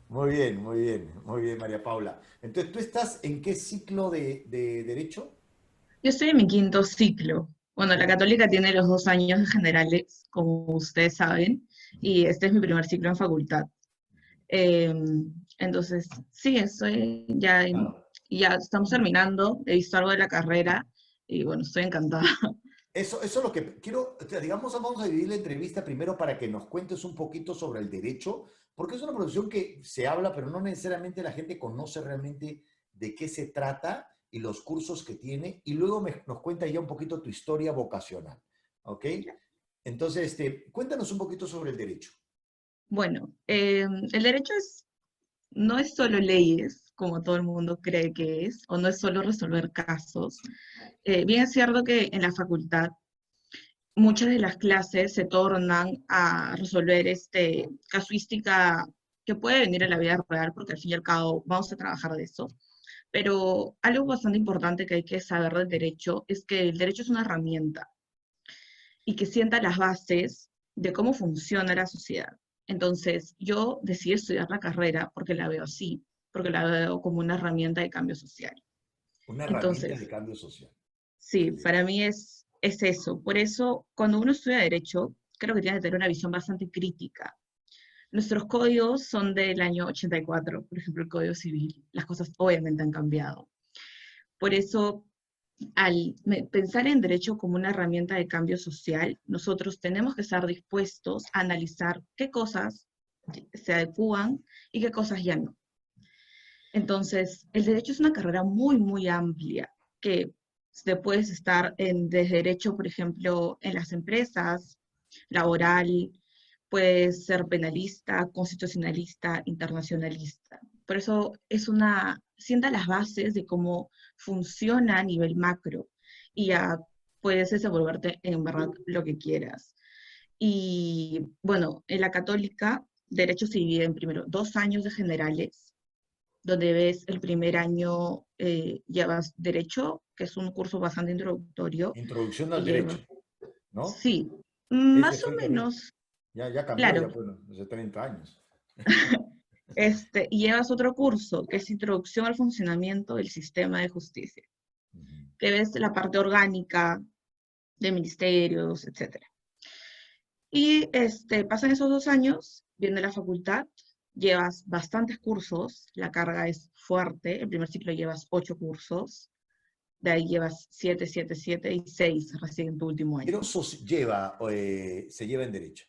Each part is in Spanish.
muy bien, María Paula. Entonces, ¿tú estás en qué ciclo de derecho? Yo estoy en mi quinto ciclo. Bueno, la católica tiene los 2 años de generales, como ustedes saben, y este es mi primer ciclo en facultad. Eh, entonces, sí, estoy Claro. ya estamos terminando, he visto algo de la carrera y bueno, estoy encantada. Eso es lo que quiero, o sea, digamos, vamos a dividir la entrevista primero para que nos cuentes un poquito sobre el derecho, porque es una profesión que se habla, pero no necesariamente la gente conoce realmente de qué se trata y los cursos que tiene, y luego nos cuenta ya un poquito tu historia vocacional, ¿ok? Entonces, cuéntanos un poquito sobre el derecho. Bueno, el derecho no es solo leyes, como todo el mundo cree que es, o no es solo resolver casos. Bien es cierto que en la facultad muchas de las clases se tornan a resolver casuística que puede venir a la vida real, porque al fin y al cabo vamos a trabajar de eso. Pero algo bastante importante que hay que saber del derecho es que el derecho es una herramienta y que sienta las bases de cómo funciona la sociedad. Entonces, yo decidí estudiar la carrera porque la veo así, porque la veo como una herramienta de cambio social. Una herramienta de Entonces, cambio social. sí, Excelente. para mí es eso. Por eso, cuando uno estudia derecho, creo que tiene que tener una visión bastante crítica. Nuestros códigos son del año 84, por ejemplo, el Código Civil. Las cosas obviamente han cambiado. Por eso, pensar en derecho como una herramienta de cambio social, nosotros tenemos que estar dispuestos a analizar qué cosas se adecúan y qué cosas ya no. Entonces, el derecho es una carrera muy, muy amplia, que te puedes estar desde derecho, por ejemplo, en las empresas, laboral, puedes ser penalista, constitucionalista, internacionalista. Por eso sienta las bases de cómo funciona a nivel macro y ya puedes desenvolverte en verdad lo que quieras. Y bueno, en la católica, derecho se divide en primero 2 años de generales, donde ves el primer año llevas derecho, que es un curso bastante introductorio, Introducción al y derecho, lleva, ¿no? sí, Ese más o fue el que a mí, menos, ya cambió, ya claro, bueno, hace 30 años. y llevas otro curso, que es introducción al funcionamiento del sistema de justicia, Ujú. que ves la parte orgánica de ministerios, etcétera. Y pasan esos 2 años, viene la facultad, llevas bastantes cursos, la carga es fuerte, el primer ciclo llevas 8 cursos, de ahí llevas 7, 7, 7 y 6 recién en tu último año. Pero se lleva en derecho.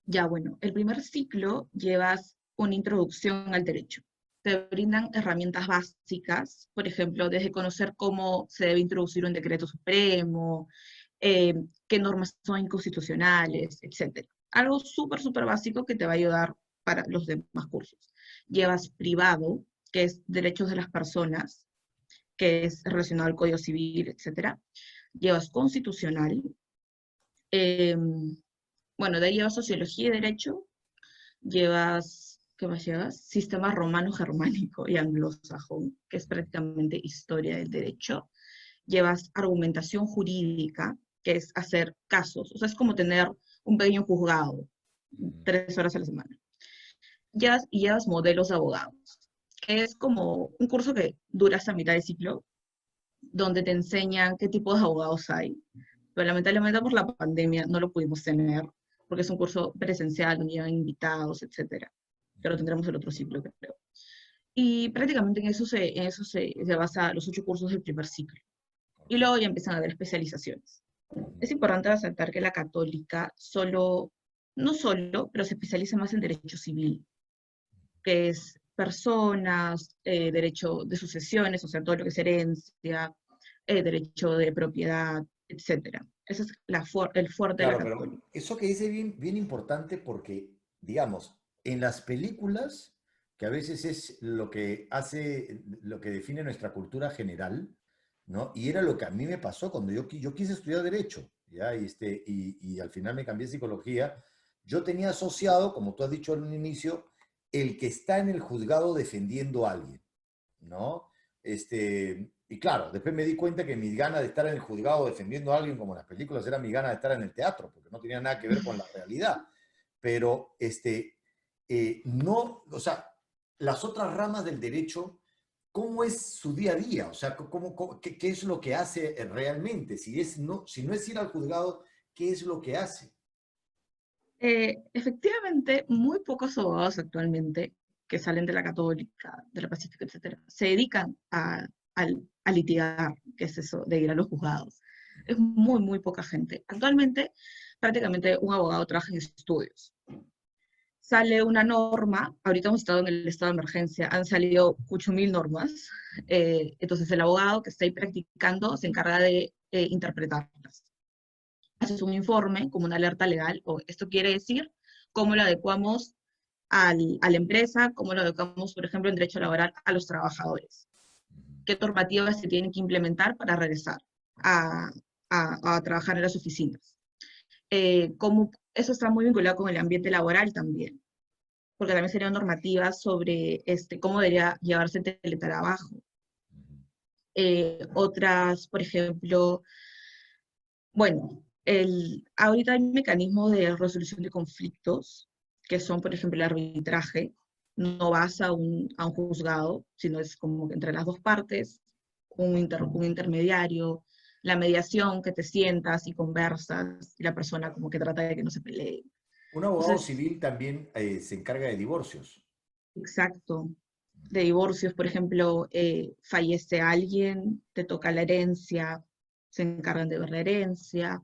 Ya bueno, el primer ciclo llevas una introducción al derecho. Te brindan herramientas básicas, por ejemplo, desde conocer cómo se debe introducir un decreto supremo, eh, qué normas son inconstitucionales, etcétera. Algo súper, súper básico que te va a ayudar para los demás cursos. Llevas privado, que es derechos de las personas, que es relacionado al Código Civil, etcétera. Llevas constitucional, eh, bueno, de ahí llevas sociología y derecho, llevas, ¿qué más llevas? Sistema romano-germánico y anglosajón, que es prácticamente historia del derecho. Llevas argumentación jurídica, que es hacer casos, o sea, es como tener un pequeño juzgado, Ujú. 3 horas a la semana. Y llevas modelos de abogados, que es como un curso que dura hasta mitad de ciclo, donde te enseñan qué tipos de abogados hay. Pero lamentablemente por la pandemia no lo pudimos tener, porque es un curso presencial donde llevan invitados, etcétera. Pero tendremos el otro ciclo, creo. Y prácticamente en eso se basa los 8 cursos del primer ciclo. Y Ok. luego ya empiezan a haber especializaciones. Ujú. Es importante resaltar que la católica no solo, pero se especializa más en derecho civil, que es personas, derecho de sucesiones, o sea, todo lo que es herencia, derecho de propiedad, etcétera. Ese es el fuerte de la Claro, pero católica. eso que dice bien, bien importante porque, digamos, en las películas, que a veces es lo que hace, lo que define nuestra cultura general, ¿no? Y era lo que a mí me pasó cuando yo quise estudiar Derecho, ¿ya? Y al final me cambié a Psicología. Yo tenía asociado, como tú has dicho en un inicio, el que está en el juzgado defendiendo a alguien, ¿no? Y claro, después me di cuenta que mis ganas de estar en el juzgado defendiendo a alguien, como en las películas, era mi ganas de estar en el teatro, porque no tenía nada que ver con la realidad. Pero, no, o sea, las otras ramas del derecho, ¿cómo es su día a día? O sea, qué es lo que hace realmente? Si no es ir al juzgado, ¿qué es lo que hace? Efectivamente, muy pocos abogados actualmente que salen de la Católica, de la Pacífica, etcétera, se dedican a litigar, que es eso, de ir a los juzgados. Es muy, muy poca gente. Actualmente, prácticamente un abogado trabaja en estudios. Sale una norma, ahorita hemos estado en el estado de emergencia, han salido 8.000 normas, entonces el abogado que está ahí practicando se encarga de interpretarlas. Haces un informe como una alerta legal, o esto quiere decir cómo lo adecuamos a la empresa, cómo lo adecuamos, por ejemplo, en derecho laboral a los trabajadores. ¿Qué normativas se tienen que implementar para regresar a, a trabajar en las oficinas? Eso está muy vinculado con el ambiente laboral también, porque también serían normativas sobre cómo debería llevarse el teletrabajo. Otras, por ejemplo, bueno, ahorita hay mecanismos de resolución de conflictos, que son, por ejemplo, el arbitraje. No vas a un juzgado, sino es como que entre las dos partes, un intermediario, la mediación, que te sientas y conversas, y la persona como que trata de que no se pelee. Un abogado Entonces, civil también se encarga de divorcios. exacto. De divorcios, por ejemplo, fallece alguien, te toca la herencia, se encargan de ver la herencia.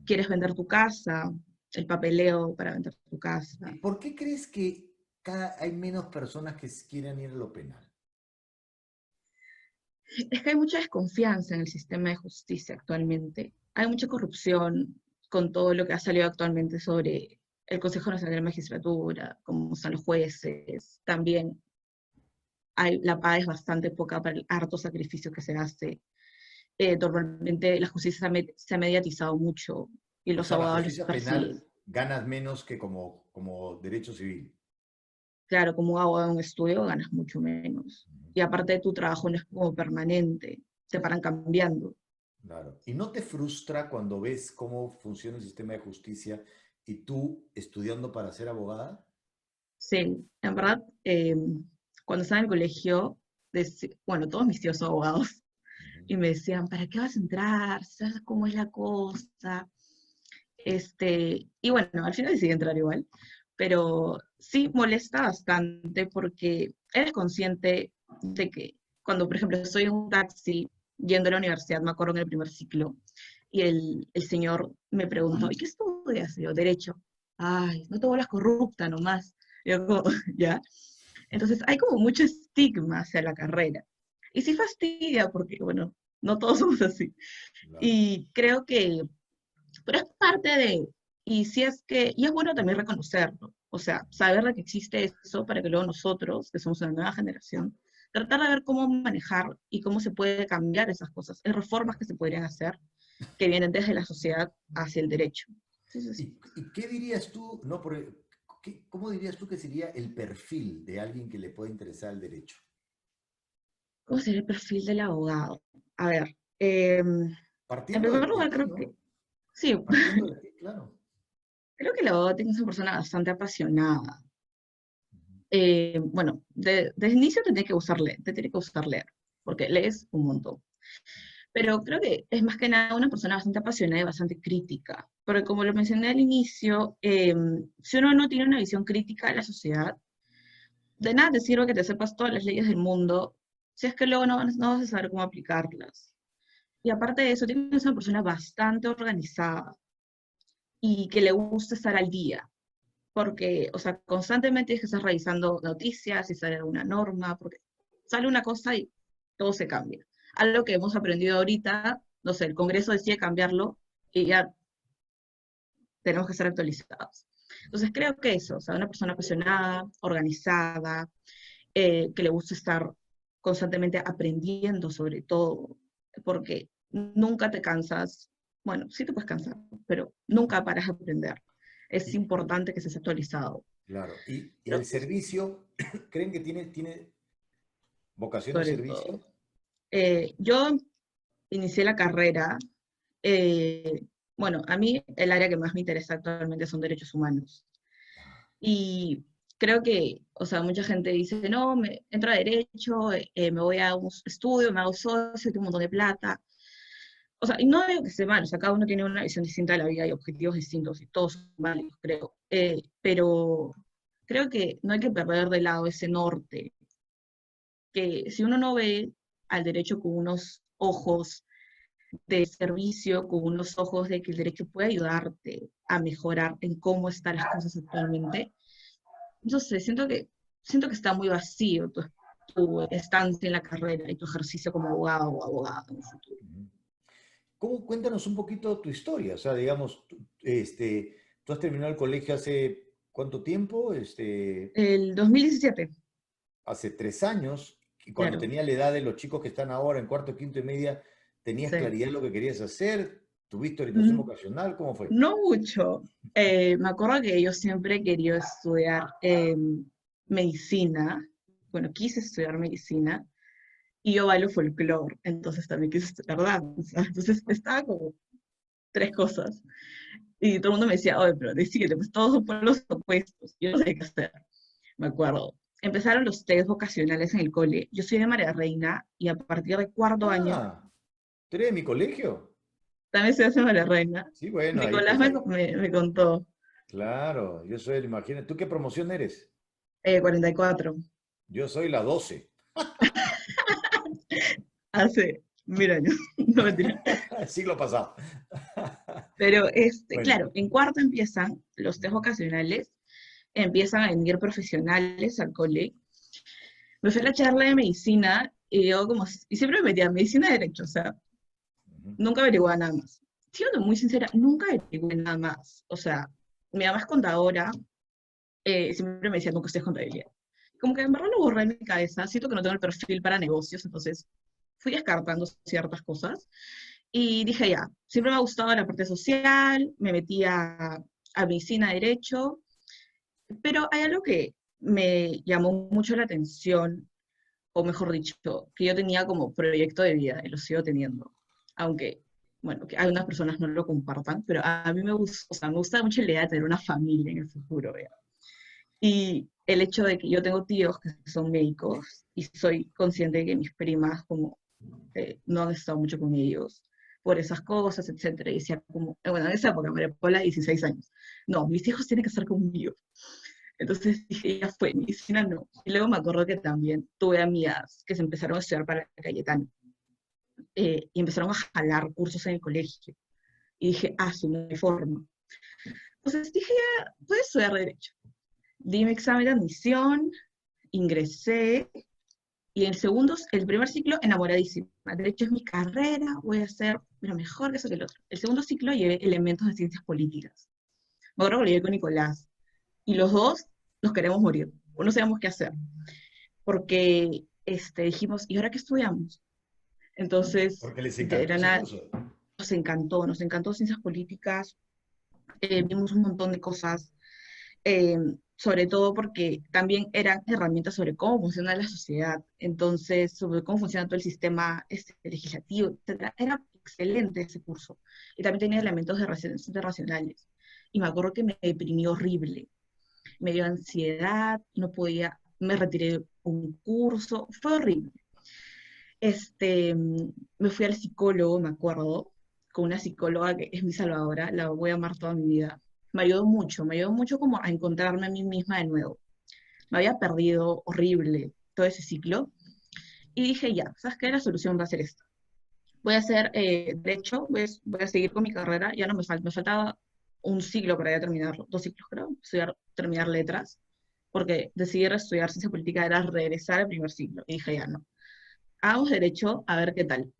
Quieres vender tu casa, el papeleo para vender tu casa. ¿Y por qué crees que hay menos personas que quieran ir a lo penal? Es que hay mucha desconfianza en el sistema de justicia actualmente. Hay mucha corrupción con todo lo que ha salido actualmente sobre el Consejo Nacional de la Magistratura, cómo son los jueces. También la paga es bastante poca para el harto sacrificio que se hace. Normalmente la justicia se ha mediatizado mucho y O los sea, la abogados los justicia persiguen. penal ganas menos que como derecho civil. Claro, como un abogado en un estudio ganas mucho menos. Y aparte tu trabajo no es como permanente, te paran cambiando. Claro. ¿Y no te frustra cuando ves cómo funciona el sistema de justicia y tú estudiando para ser abogada? Sí, en verdad, cuando estaba en el colegio, bueno, todos mis tíos son abogados, Ujú. y me decían, ¿para qué vas a entrar? ¿Sabes cómo es la cosa? Y bueno, al final decidí entrar igual, pero sí molesta bastante porque eres consciente de que cuando, por ejemplo, estoy en un taxi yendo a la universidad, me acuerdo en el primer ciclo, y el señor me preguntó, ¿y qué estudias? Y yo, Derecho. Ay, no te vuelvas corrupta nomás. Y yo como, ¿ya? Entonces hay como mucho estigma hacia la carrera. Y sí fastidia porque, bueno, no todos somos así. Claro. Y creo que pero es parte de, y es bueno también reconocerlo, o sea, saber de que existe eso para que luego nosotros, que somos una nueva generación, tratar de ver cómo manejar y cómo se puede cambiar esas cosas, hay reformas que se podrían hacer que vienen desde la sociedad hacia el derecho. Entonces, ¿Y qué dirías tú, no, cómo dirías tú que sería el perfil de alguien que le pueda interesar el derecho? ¿cómo sería el perfil del abogado? A ver, en Partiendo primer de lugar ti, creo que, ¿no? sí, Partiendo de ti, claro. creo que el abogado tiene que ser una persona bastante apasionada. Bueno, desde el inicio te tiene que gustar leer, te tiene que gustar leer, porque lees un montón. Pero creo que es más que nada una persona bastante apasionada y bastante crítica, porque como lo mencioné al inicio, si uno no tiene una visión crítica de la sociedad, de nada te sirve que te sepas todas las leyes del mundo, si es que luego no vas a saber cómo aplicarlas. Y aparte de eso, tiene que ser una persona bastante organizada y que le gusta estar al día, porque, o sea, constantemente tienes que estar revisando noticias, si sale alguna norma, porque sale una cosa y todo se cambia. Algo que hemos aprendido ahorita, no sé, el Congreso decide cambiarlo y ya tenemos que estar actualizados. Entonces creo que eso, o sea, una persona apasionada, organizada, que le gusta estar constantemente aprendiendo sobre todo, porque nunca te cansas, bueno, sí te puedes cansar, pero nunca paras de aprender. Es Y, importante que estés actualizado. claro. Y Creo el que es servicio, ¿creen que tiene vocación al sobre todo. servicio? Yo inicié la carrera, eh, bueno, a mí el área que más me interesa actualmente son derechos humanos. Y creo que, o sea, mucha gente dice, no, entro a derecho, me voy a un estudio, me hago socio, tengo un montón de plata. O sea, y no digo que esté mal, o sea, cada uno tiene una visión distinta de la vida y objetivos distintos, y todos son válidos, creo. Pero creo que no hay que perder de lado ese norte, que si uno no ve al derecho con unos ojos de servicio, con unos ojos de que el derecho puede ayudarte a mejorar en cómo están las cosas actualmente, entonces siento que está muy vacío tu estancia en la carrera y tu ejercicio como abogado o abogada en el futuro. ¿Cómo, cuéntanos un poquito tu historia? O sea, digamos, tú has terminado el colegio hace cuánto tiempo? El 2017, Hace 3 años, y cuando claro. tenía la edad de los chicos que están ahora en cuarto, quinto y media, ¿tenías Sí. claridad en lo que querías hacer? ¿Tuviste orientación Mm, vocacional? ¿Cómo fue? no mucho. Me acuerdo que yo siempre quería estudiar medicina. Bueno, quise estudiar medicina y yo bailo folclore, entonces también quise estudiar danza. Entonces estaba como tres cosas. Y todo el mundo me decía, oye, pero decídete, pues todos son por los opuestos. Yo no sé qué hacer, me acuerdo. Empezaron los test vocacionales en el cole. Yo soy de María Reina y a partir de cuarto año Ah, ¿tú eres de mi colegio? también se hace María Reina. Sí, bueno, ahí Nicolás pues ahí. me contó, Claro, yo soy el, imagínate, ¿tú qué promoción eres? 44, Yo soy la 12. hace 1000 años, no mentira. Siglo pasado. Pero Bueno, claro, en cuarto empiezan los test vocacionales, empiezan a venir profesionales al cole. Me fui a la charla de medicina y yo como, y siempre me metía en medicina de derecho, o sea, ujú, nunca averiguaba nada más. Siendo muy sincera, nunca averigué nada más. O sea, mi mamá es contadora, siempre me decía, nunca estés contabilidad. Como que en verdad lo borré de mi cabeza, siento que no tengo el perfil para negocios, entonces fui descartando ciertas cosas y dije ya, siempre me ha gustado la parte social, me metí a medicina, derecho, pero hay algo que me llamó mucho la atención, o mejor dicho, que yo tenía como proyecto de vida y lo sigo teniendo, aunque, bueno, que algunas personas no lo compartan, pero a mí me gusta, o sea, me gusta mucho la idea de tener una familia en el futuro, ¿ya? Y el hecho de que yo tengo tíos que son médicos y soy consciente de que mis primas como no han estado mucho con ellos por esas cosas, etcétera. Y decía como, bueno, en esa época, María Paula, 16 años. No, mis hijos tienen que estar conmigo. Entonces dije, ya fue, medicina no. Y luego me acuerdo que también tuve amigas que se empezaron a estudiar para Cayetano y empezaron a jalar cursos en el colegio. Y dije, ah, su no hay forma. Entonces dije, ya, voy a estudiar Derecho. Di mi examen de admisión, ingresé, y el primer ciclo, enamoradísima. De hecho, es mi carrera, voy a hacer lo mejor que eso que el otro. El segundo ciclo llevé elementos de ciencias políticas. Me acuerdo que lo llevé con Nicolás. Y los dos nos queremos morir, o no sabemos qué hacer. Porque dijimos, ¿y ahora qué estudiamos? Entonces, porque les de encantó la ese nada, curso. nos encantó ciencias políticas, vimos un montón de cosas, eh, sobre todo porque también eran herramientas sobre cómo funciona la sociedad, entonces sobre cómo funciona todo el sistema legislativo, etcétera. Era excelente ese curso. Y también tenía elementos de relaciones internacionales. Y me acuerdo que me deprimió horrible, me dio ansiedad, no podía, me retiré un curso, fue horrible. Me fui al psicólogo, me acuerdo, con una psicóloga que es mi salvadora, la voy a amar toda mi vida. Me ayudó mucho como a encontrarme a mí misma de nuevo. Me había perdido horrible todo ese ciclo y dije, ya, ¿sabes qué? La solución va a ser esta. Voy a hacer derecho, voy a seguir con mi carrera, ya no me faltaba un ciclo para ya terminarlo, 2 ciclos creo, terminar letras, porque decidir estudiar ciencia política era regresar al primer ciclo. Y dije, ya no, hagamos derecho a ver qué tal.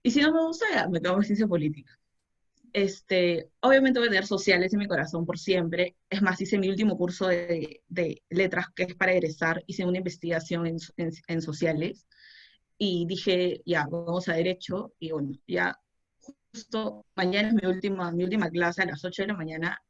Y si no me gusta, ya me quedo en ciencia política. Obviamente voy a tener sociales en mi corazón por siempre. Es más, hice mi último curso de letras, que es para egresar, hice una investigación en sociales y dije, ya, vamos a derecho. Y bueno, ya justo mañana es mi última clase a las 8 de la mañana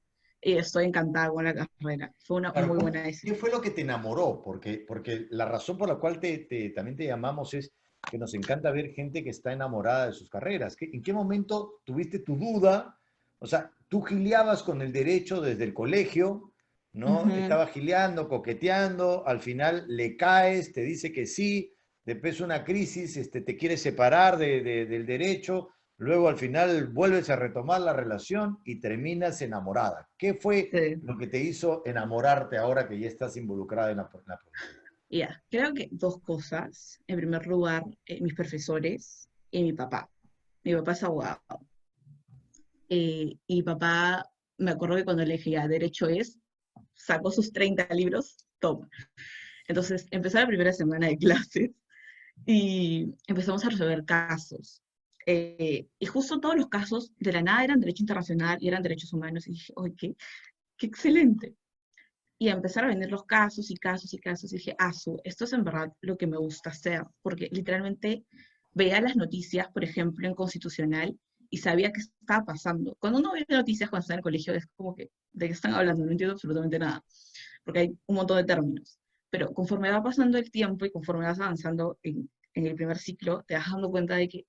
y estoy encantada con la carrera. Fue una Claro, muy buena ¿qué decisión. fue lo que te enamoró? Porque la razón por la cual también te llamamos es que nos encanta ver gente que está enamorada de sus carreras. ¿En qué momento tuviste tu duda? O sea, tú gileabas con el derecho desde el colegio, ¿no? Ujú. Estaba gileando, coqueteando, al final le caes, te dice que sí, después una crisis, te quiere separar del derecho, luego al final vuelves a retomar la relación y terminas enamorada. ¿Qué fue Sí. lo que te hizo enamorarte ahora que ya estás involucrada en la política? Ya, creo que dos cosas. En primer lugar, mis profesores y mi papá. Mi papá es abogado. Y mi papá, me acuerdo que cuando le dije, ya, derecho es, sacó sus 30 libros, toma. Entonces, empezó la primera semana de clases y empezamos a resolver casos. Y justo todos los casos de la nada eran derecho internacional y eran derechos humanos. Y dije, ¡ay, qué excelente! Y a empezar a venir los casos y casos y casos. Y dije, esto es en verdad lo que me gusta hacer. Porque literalmente veía las noticias, por ejemplo, en Constitucional y sabía qué estaba pasando. Cuando uno ve noticias cuando está en el colegio es como que, ¿de qué están hablando? No entiendo absolutamente nada. Porque hay un montón de términos. Pero conforme va pasando el tiempo y conforme vas avanzando en el primer ciclo, te vas dando cuenta de que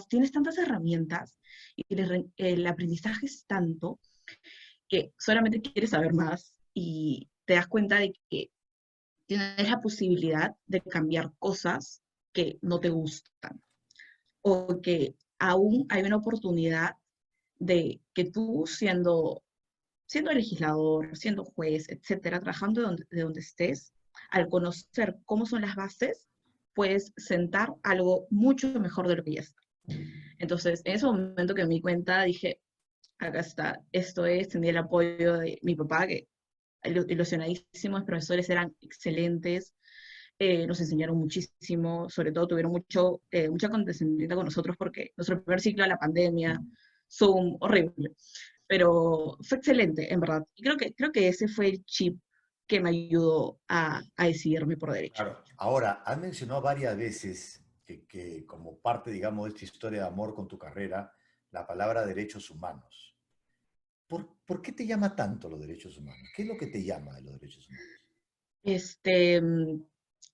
tienes tantas herramientas y el aprendizaje es tanto que solamente quieres saber más y te das cuenta de que tienes la posibilidad de cambiar cosas que no te gustan o que aún hay una oportunidad de que tú siendo legislador, siendo juez, etcétera, trabajando de donde estés, al conocer cómo son las bases, puedes sentar algo mucho mejor de lo que ya está. Entonces, en ese momento que me di cuenta, dije, acá está, esto es, tenía el apoyo de mi papá, que ilusionadísimos, los profesores eran excelentes, nos enseñaron muchísimo, sobre todo tuvieron mucha condescendencia con nosotros porque nuestro primer ciclo de la pandemia, Zoom, horrible, pero fue excelente, en verdad. Y creo que ese fue el chip que me ayudó a decidirme por derecho. Claro, ahora, has mencionado varias veces que como parte, digamos, de esta historia de amor con tu carrera, la palabra derechos humanos. ¿Por qué te llama tanto los derechos humanos? ¿Qué es lo que te llama de los derechos humanos? Este,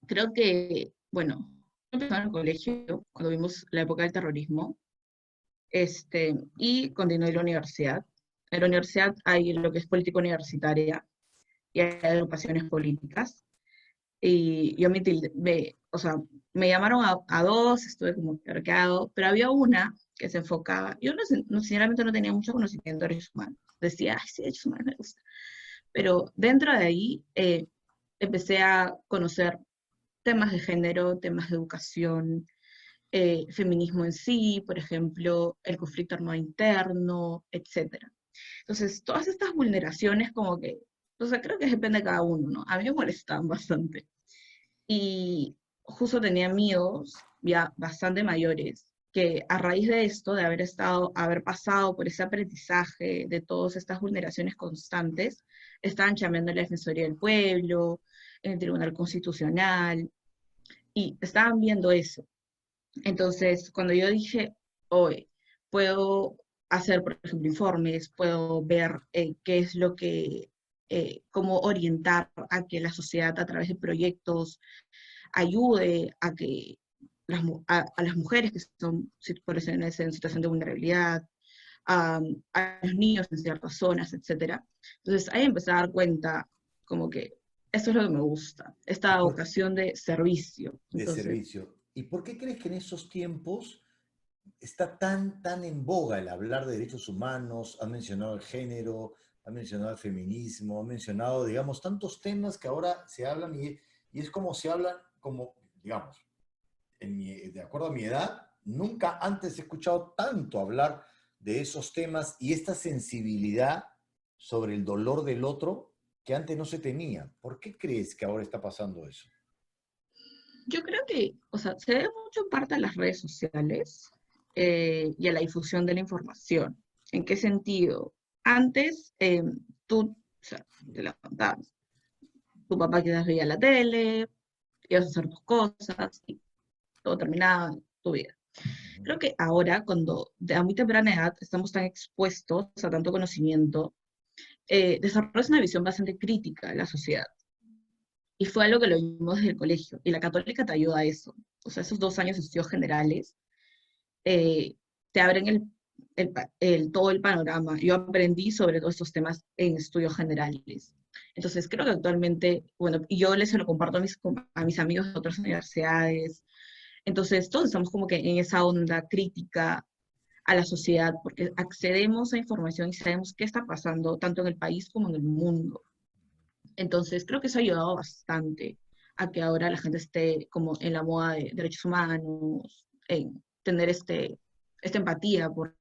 creo que, bueno, empezó en el colegio, cuando vimos la época del terrorismo, y continué en la universidad. En la universidad hay lo que es política universitaria y hay agrupaciones políticas. Y yo o sea, me llamaron a dos, estuve como cargado, pero había una que se enfocaba, yo sinceramente no tenía mucho conocimiento de derechos humanos. Decía, ay, sí, derechos humanos me gusta. Pero dentro de ahí empecé a conocer temas de género, temas de educación, feminismo en sí, por ejemplo, el conflicto armado interno, etcétera. Entonces, todas estas vulneraciones como que, o sea, creo que depende de cada uno, ¿no? A mí me molestaban bastante. Y justo tenía amigos ya bastante mayores que a raíz de esto, de haber pasado por ese aprendizaje de todas estas vulneraciones constantes, estaban chambeando en la Defensoría del Pueblo, en el Tribunal Constitucional, y estaban viendo eso. Entonces, cuando yo dije, hoy puedo hacer, por ejemplo, informes, puedo ver qué es lo que, cómo orientar a que la sociedad a través de proyectos ayude a que a las mujeres que son situaciones en situación de vulnerabilidad, a, a los niños en ciertas zonas, etcétera. Entonces ahí empecé a dar cuenta como que eso es lo que me gusta, ¿Y esta por vocación de servicio. de Entonces, servicio? ¿Y por qué crees que en esos tiempos está tan en boga el hablar de derechos humanos? Han mencionado el género, han mencionado el feminismo, han mencionado, digamos, tantos temas que ahora se hablan y es como se hablan, como, digamos, de acuerdo a mi edad, nunca antes he escuchado tanto hablar de esos temas y esta sensibilidad sobre el dolor del otro que antes no se tenía. ¿Por qué crees que ahora está pasando eso? yo creo que, o sea, se debe mucho en parte a las redes sociales y a la difusión de la información. ¿En qué sentido? Antes, tú, o sea, te levantabas, tu papá quizás veía la tele, ibas a hacer tus cosas y todo terminaba tu vida. Creo que ahora, cuando a muy temprana edad estamos tan expuestos a tanto conocimiento, desarrollas una visión bastante crítica de la sociedad. Y fue algo que lo vimos desde el colegio. Y la católica te ayuda a eso. O sea, esos 2 años de estudios generales eh, te abren todo el panorama. Yo aprendí sobre todos estos temas en estudios generales. Entonces, creo que actualmente, bueno, y yo les se lo comparto a mis amigos de otras universidades. Entonces, todos estamos como que en esa onda crítica a la sociedad, porque accedemos a información y sabemos qué está pasando tanto en el país como en el mundo. Entonces, creo que eso ha ayudado bastante a que ahora la gente esté como en la moda de derechos humanos, en tener esta empatía por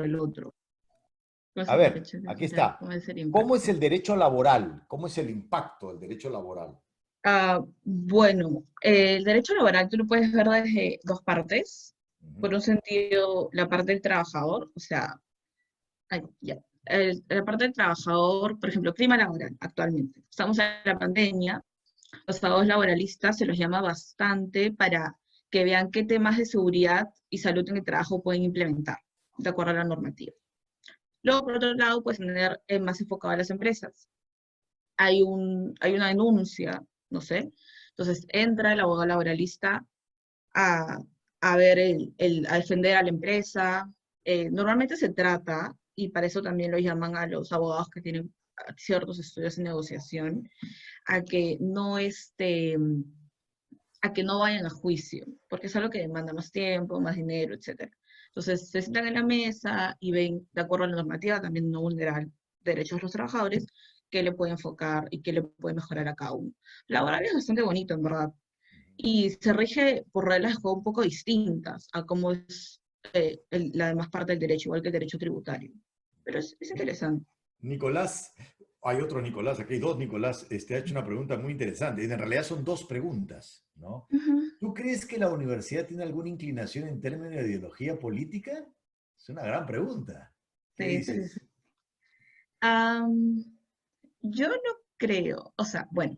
el otro. ¿Cómo es A el ver, derecho aquí laboral? está. ¿Cómo es el ¿Cómo es impacto? el derecho laboral? ¿Cómo es el impacto del derecho laboral? Bueno, el derecho laboral tú lo puedes ver desde dos partes. Ujú. Por un sentido, la parte del trabajador, o sea, ay, ya. La parte del trabajador, por ejemplo, clima laboral actualmente. Estamos en la pandemia, los abogados laboralistas se los llama bastante para que vean qué temas de seguridad y salud en el trabajo pueden implementar, de acuerdo a la normativa. Luego, por otro lado, puedes tener más enfocado a las empresas. Hay una denuncia, no sé. Entonces, entra el abogado laboralista a, a ver, a defender a la empresa. Normalmente se trata, y para eso también lo llaman a los abogados que tienen ciertos estudios en negociación, a que no a que no vayan a juicio, porque es algo que demanda más tiempo, más dinero, etcétera. Entonces se sientan en la mesa y ven, de acuerdo a la normativa, también no vulnerar derechos de los trabajadores, qué le puede enfocar y qué le puede mejorar a cada uno. La laboral es bastante bonito, en verdad, y se rige por reglas de juego un poco distintas a cómo es la demás parte del derecho, igual que el derecho tributario. Pero es interesante. Nicolás, hay otro Nicolás, aquí hay dos Nicolás, ha hecho una pregunta muy interesante. En realidad son dos preguntas, ¿no? Ujú. ¿Tú crees que la universidad tiene alguna inclinación en términos de ideología política? Es una gran pregunta. ¿Qué Sí, dices? interesante. Am, yo no creo, o sea, bueno,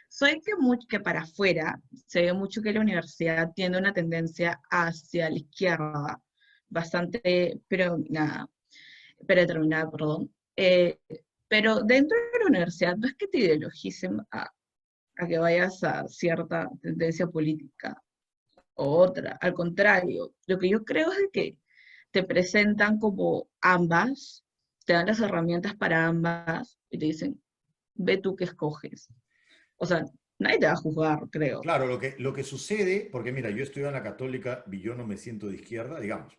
soy que para afuera se ve mucho que la universidad tiene una tendencia hacia la izquierda, bastante predeterminada, perdón. Pero dentro de la universidad no es que te ideologicen a que vayas a cierta tendencia política o otra. Al contrario, lo que yo creo es de que te presentan como ambas, te dan las herramientas para ambas y te dicen, ve tú qué escoges. O sea, nadie te va a juzgar, creo. Claro, lo que sucede, porque mira, yo estudio en la Católica y yo no me siento de izquierda, digamos,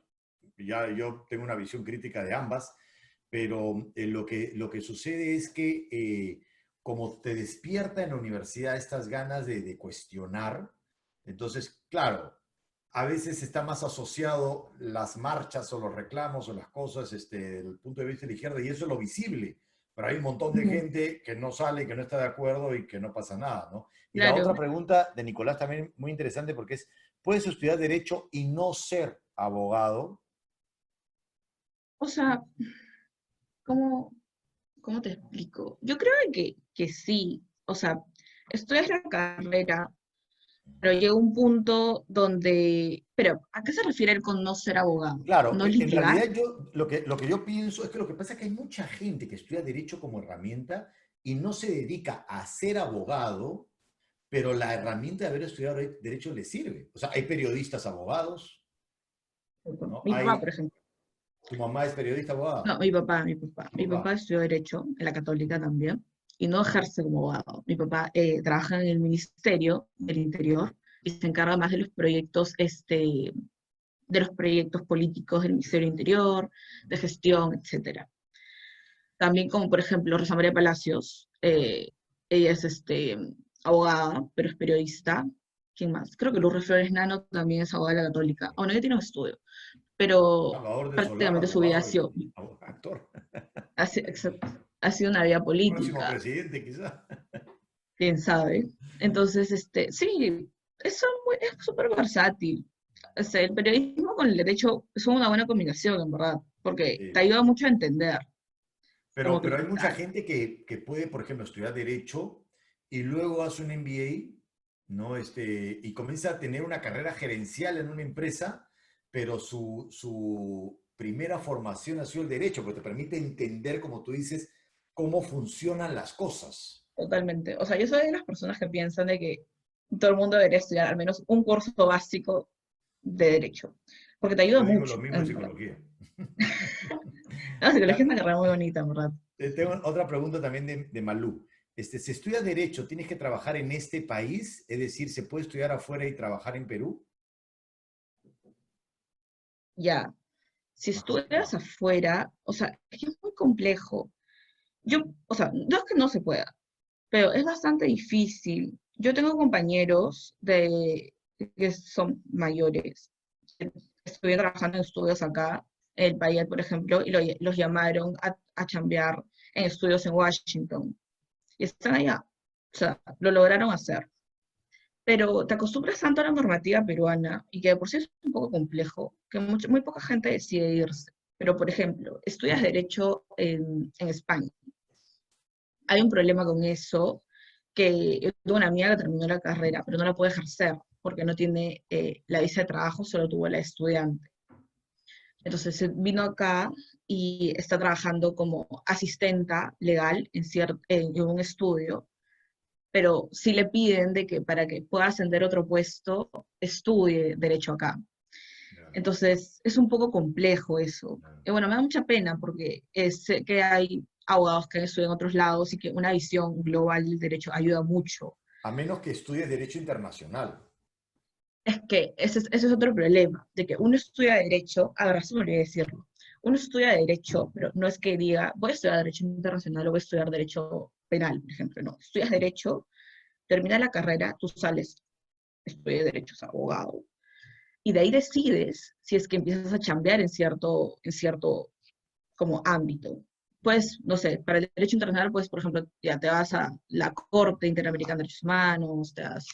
ya yo tengo una visión crítica de ambas, pero lo que sucede es que como te despierta en la universidad estas ganas de cuestionar, entonces, claro, a veces está más asociado las marchas o los reclamos o las cosas desde el punto de vista de la izquierda y eso es lo visible, pero hay un montón de Ujú. gente que no sale, que no está de acuerdo y que no pasa nada, ¿no? Y la otra Claro. pregunta de Nicolás también muy interesante porque es, ¿puedes estudiar derecho y no ser abogado? O sea, ¿cómo, cómo te explico? Yo creo que sí. O sea, estudias la carrera, pero llega un punto donde... Pero, ¿a qué se refiere el con no ser abogado? Claro, ¿No en litigar? realidad lo que yo pienso es que lo que pasa es que hay mucha gente que estudia derecho como herramienta y no se dedica a ser abogado, pero la herramienta de haber estudiado derecho le sirve. O sea, hay periodistas abogados, ¿no? Mi papá, por ejemplo. Tu mamá es periodista abogada. No, mi papá, mi papá. Tu Mi papá. papá estudió Derecho en la Católica también y no ejerce como abogado. Mi papá trabaja en el Ministerio del Interior y se encarga más de los proyectos políticos del Ministerio del Interior, de gestión, etcétera. También como por ejemplo Rosa María Palacios, ella es abogada, pero es periodista. ¿Quién más? Creo que Lourdes Flores Nano también es abogada de la Católica. Aún no ella tiene un estudio, pero Salvador del Solar, prácticamente su vida abogado y actor. ha sido una vida Próximo política, presidente, quizá. quién sabe. Entonces, sí, es súper versátil. O sea, el periodismo con el derecho son una buena combinación, en verdad, porque te Sí. ayuda mucho a entender cómo Pero hay mucha criticar. gente que puede, por ejemplo, estudiar Derecho y luego hace un MBA, ¿no? Y comienza a tener una carrera gerencial en una empresa, pero su primera formación ha sido el Derecho, porque te permite entender, como tú dices, cómo funcionan las cosas. Totalmente. O sea, yo soy de las personas que piensan de que todo el mundo debería estudiar al menos un curso básico de derecho, porque te ayuda Yo digo lo mucho, mismo en en verdad. psicología. La psicología es Ya, una carrera muy bonita, en verdad. tengo otra pregunta también de Malú. ¿Se estudia Derecho, tienes que trabajar en este país? Es decir, ¿se puede estudiar afuera y trabajar en Perú? Ya, si Ajá. estudias afuera, o sea, es que es muy complejo. Yo, o sea, no es que no se pueda, pero es bastante difícil. Yo tengo compañeros que son mayores, que estuvieron trabajando en estudios acá, en el país, por ejemplo, y los llamaron a chambear en estudios en Washington. Y están allá. O sea, lo lograron hacer. Pero te acostumbras tanto a la normativa peruana y que de por sí es un poco complejo, que muy poca gente decide irse. Pero, por ejemplo, estudias Derecho en España. Hay un problema con eso, que yo tengo una amiga que terminó la carrera, pero no la puede ejercer porque no tiene la visa de trabajo, solo tuvo la de estudiante. Entonces vino acá y está trabajando como asistenta legal en un estudio, pero sí le piden de que para que pueda ascender a otro puesto, estudie derecho acá. Ya, Entonces, es un poco complejo eso. ya. Y bueno, me da mucha pena porque sé que hay abogados que estudian en otros lados y que una visión global del derecho ayuda mucho. A menos que estudies Derecho Internacional. Es que ese es otro problema, de que uno estudia derecho, ahora se me olvidó decirlo, uno estudia derecho, pero no es que diga, voy a estudiar derecho internacional o voy a estudiar derecho penal, por ejemplo, no. Estudias derecho, termina la carrera, tú sales, estudias derecho, es abogado, y de ahí decides si es que empiezas a chambear en cierto como ámbito. Pues, no sé, para el derecho internacional, pues, por ejemplo, ya te vas a la Corte Interamericana de Derechos Humanos, te vas,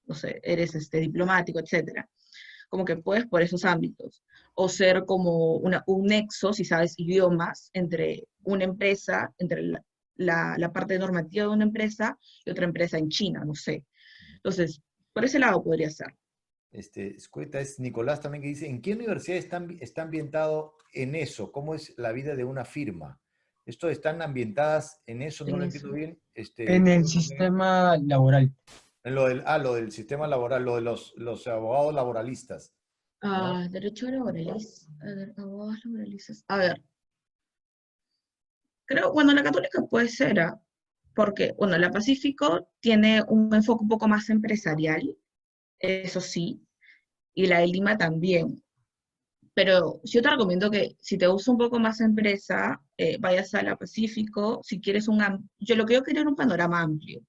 no sé, eres diplomático, etcétera. Como que puedes por esos ámbitos. O ser como un nexo, si sabes idiomas, entre una empresa, entre la parte normativa de una empresa y otra empresa en China, no sé. Entonces, por ese lado podría ser. Escueta, es Nicolás también que dice, ¿en qué universidad está ambientado en eso? ¿Cómo es la vida de una firma? ¿Esto están ambientadas en eso? No En lo eso. entiendo bien. En el sistema laboral. En lo del sistema laboral, lo de los abogados laboralistas, ¿no? Ah, derecho laboralista. A ver, abogados laboralistas. A ver, creo, bueno, la católica puede ser, ¿ah? Porque, bueno, la Pacífico tiene un enfoque un poco más empresarial, eso sí, y la de Lima también. Pero yo te recomiendo que si te gusta un poco más empresa, vayas a la Pacífico, si quieres yo lo que yo quería era un panorama amplio.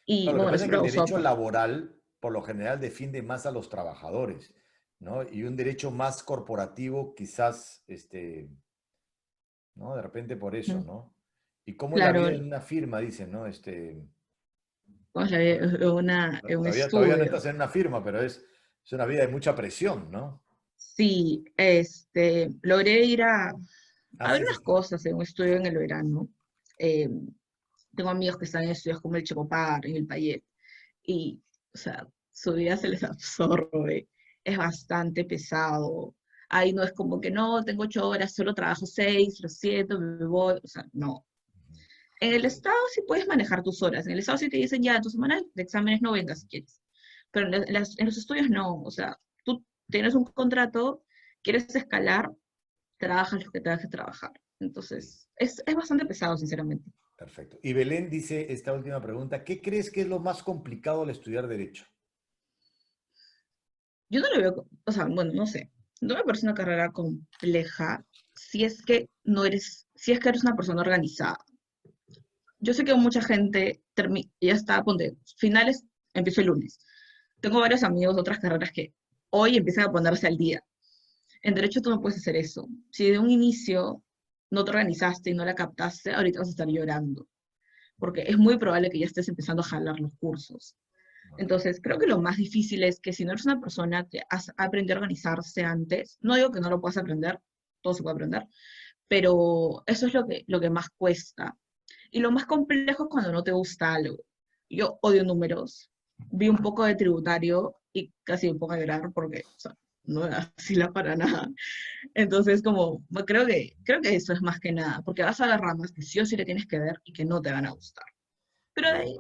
Y Claro, lo que bueno, pasa es eso que me el gustó, derecho pues. laboral, por lo general, defiende más a los trabajadores, ¿no? Y un derecho más corporativo, quizás, ¿no? De repente por eso, Ujú. ¿no? ¿Y cómo es la vida Claro, en una firma? Dicen, ¿no? vamos a ver, un Todavía no estudio. estás en una firma, pero es una vida de mucha presión, ¿no? Sí, logré ir a ver Haces unas esto. cosas en un estudio en el verano. Eh, Tengo amigos que están en estudios como el Checopar, en el Payet, y, o sea, su vida se les absorbe, es bastante pesado. Ahí no es como que no, tengo 8 horas, solo trabajo 6, lo siento, me voy, o sea, no. En el Estado sí puedes manejar tus horas, en el Estado sí te dicen ya, en tu semana de exámenes no vengas si quieres, pero en los estudios no, o sea, tú tienes un contrato, quieres escalar, trabajas lo que tengas que trabajar. Sí, Entonces, es bastante pesado, sinceramente. perfecto. Y Belén dice esta última pregunta, ¿qué crees que es lo más complicado al estudiar derecho? Yo no lo veo, o sea, bueno, no sé, no me parece una carrera compleja si es que no eres, si es que eres una persona organizada. Yo sé que mucha gente ya está, ponte, finales, empiezo el lunes. Tengo varios amigos de otras carreras que hoy empiezan a ponerse al día. En derecho tú no puedes hacer eso. Si de un inicio no te organizaste y no la captaste, ahorita vas a estar llorando, porque es muy probable que ya estés empezando a jalar los cursos. Entonces, creo que lo más difícil es que si no eres una persona que has aprendido a organizarse antes, no digo que no lo puedas aprender, todo se puede aprender, pero eso es lo que más cuesta. Y lo más complejo es cuando no te gusta algo. Yo odio números, vi un poco de tributario y casi me pongo a llorar porque, o sea, no me vacila para nada. Entonces, como, creo que eso es más que nada, porque vas a ver ramas que sí o sí le tienes que ver y que no te van a gustar. Pero de Ya. ahí